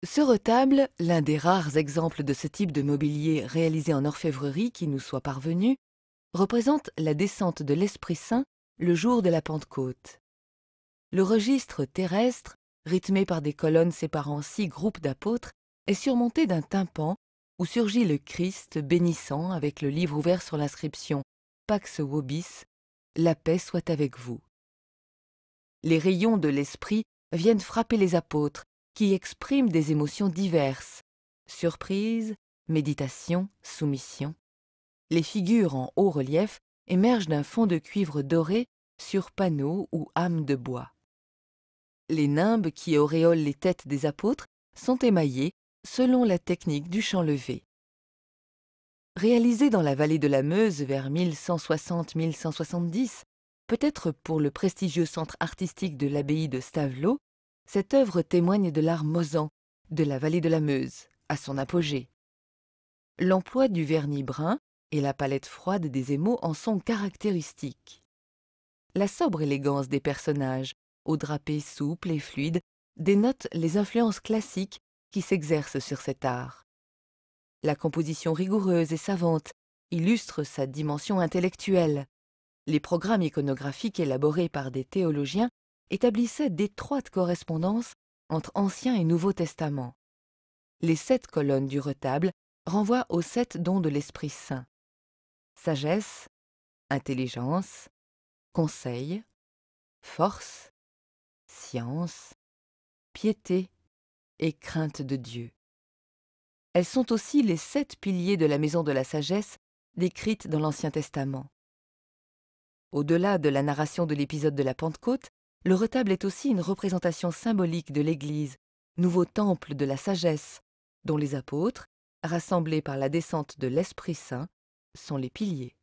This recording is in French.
Ce retable, l'un des rares exemples de ce type de mobilier réalisé en orfèvrerie qui nous soit parvenu, représente la descente de l'Esprit Saint le jour de la Pentecôte. Le registre terrestre, rythmé par des colonnes séparant 6 groupes d'apôtres, est surmonté d'un tympan où surgit le Christ bénissant avec le livre ouvert sur l'inscription Pax Vobis, la paix soit avec vous. Les rayons de l'esprit viennent frapper les apôtres qui expriment des émotions diverses, surprise, méditation, soumission. Les figures en haut relief émergent d'un fond de cuivre doré sur panneaux ou âmes de bois. Les nimbes qui auréolent les têtes des apôtres sont émaillées selon la technique du champ levé. Réalisée dans la vallée de la Meuse vers 1160-1170, peut-être pour le prestigieux centre artistique de l'abbaye de Stavelot, cette œuvre témoigne de l'art mosant de la vallée de la Meuse, à son apogée. L'emploi du vernis brun et la palette froide des émaux en sont caractéristiques. La sobre élégance des personnages, aux drapés souples et fluides, dénote les influences classiques qui s'exercent sur cet art. La composition rigoureuse et savante illustre sa dimension intellectuelle. Les programmes iconographiques élaborés par des théologiens établissaient d'étroites correspondances entre Ancien et Nouveau Testament. Les 7 colonnes du retable renvoient aux 7 dons de l'Esprit Saint. Sagesse, intelligence, conseil, force, science, piété et crainte de Dieu. Elles sont aussi les 7 piliers de la maison de la sagesse décrite dans l'Ancien Testament. Au-delà de la narration de l'épisode de la Pentecôte, le retable est aussi une représentation symbolique de l'Église, nouveau temple de la sagesse, dont les apôtres, rassemblés par la descente de l'Esprit Saint, sont les piliers.